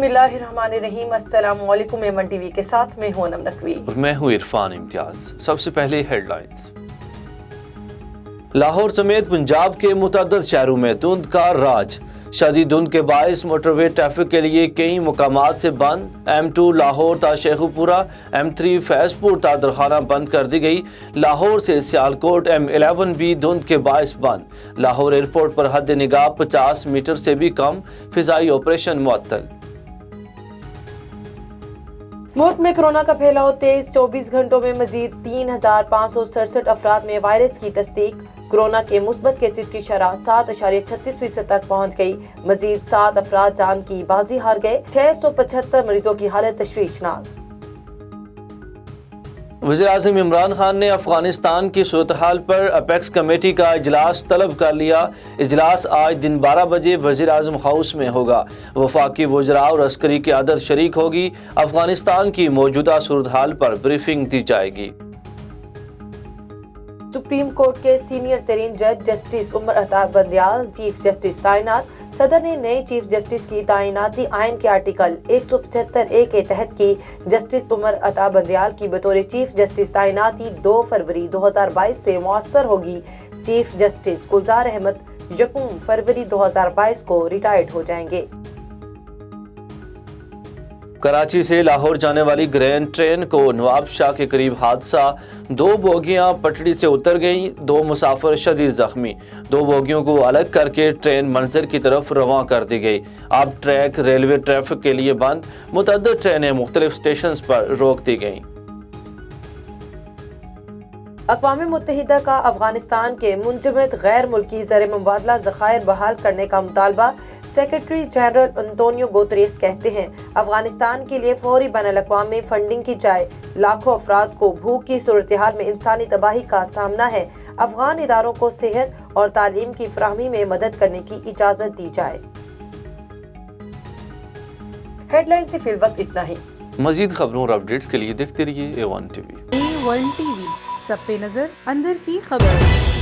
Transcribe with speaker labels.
Speaker 1: बिस्मिल्लाहिर्रहमानिर्रहीम। अस्सलाम वालेकुम। एमन टीवी के साथ मैं हूं अनम नकवी
Speaker 2: और मैं हूं इरफान इम्तियाज। सबसे पहले हेडलाइंस। लाहौर समेत पंजाब के मुतअद्दिद शहरों में धुंध का राज। शदीद धुंध के बायस मोटरवे ट्रैफिक के लिए कई मुकामात से बंद। M2 लाहौर ता शेखुपुरा, M3 फैजपुर ता दरखाना बंद कर दी गई। लाहौर से सियालकोट M11 भी धुंध के बायस बंद। लाहौर एयरपोर्ट पर हद निगाह 50 मीटर से भी कम। फिजाई ऑपरेशन मुअत्तल।
Speaker 1: मुल्क में कोरोना का फैलाव तेज। 24 घंटों में मजीद 3567 अफराद में वायरस की तस्दीक। कोरोना के मुस्बत केसेस की शरह 7.36% तक पहुँच गई। मजीद 7 अफराद जान की बाजी हार गए। 675 मरीजों की हालत तशवीशनाक।
Speaker 2: वज़ीर-ए-आज़म इमरान खान ने अफगानिस्तान की सूरत हाल पर अपेक्स कमेटी का इजलास तलब कर लिया। इजलास आज दिन 12 बजे वज़ीर-ए-आज़म हाउस में होगा। वफाकी वज़रा और अस्करी क़यादत शरीक होगी। अफगानिस्तान की मौजूदा सूरत हाल पर ब्रीफिंग दी जाएगी।
Speaker 1: सुप्रीम कोर्ट के सीनियर तरीन जज justice Umar Ata Bandial chief justice तैनात। सदर ने नए चीफ जस्टिस की तैनाती आइन के आर्टिकल 175A के तहत की। जस्टिस उमर अता बंदयाल की बतौर चीफ जस्टिस तैनाती 2 फरवरी 2022 से मुअस्सर होगी। चीफ जस्टिस गुलजार अहमद 1 फरवरी 2022 को रिटायर्ड हो जाएंगे।
Speaker 2: कराची से लाहौर जाने वाली ग्रैंड ट्रेन को नवाब शाह के करीब हादसा। 2 बोगियां पटड़ी से उतर गईं। 2 मुसाफिर शदीद जख्मी। 2 बोगियों को अलग करके ट्रेन मंजर की तरफ रवां कर दी गई। अब ट्रैक रेलवे ट्रैफिक के लिए बंद। मुतअद्दिद ट्रेनें मुख्तलिफ स्टेशन पर रोक दी गईं।
Speaker 1: अक़वाम मुत्तहिदा का अफगानिस्तान के मुंजमद गैर मुल्की ज़र मुबादला ज़खायर बहाल करने का मुतालबा। सेक्रेटरी जनरल अंतोनियो गुतेरेस कहते हैं अफगानिस्तान के लिए फौरी बैनुल-अक़वामी फंडिंग की जाए। लाखों अफराद को भूख की सूरत हाल में इंसानी तबाही का सामना है। अफगान इदारों को सेहत और तालीम की फराहमी में मदद करने की इजाज़त दी जाए। हेडलाइन से फिल वक्त इतना ही।
Speaker 2: मज़ीद खबरों और अपडेट्स के लिए देखते रहिए A1 TV।
Speaker 3: A1 TV, सब पे नजर, अंदर की खबर।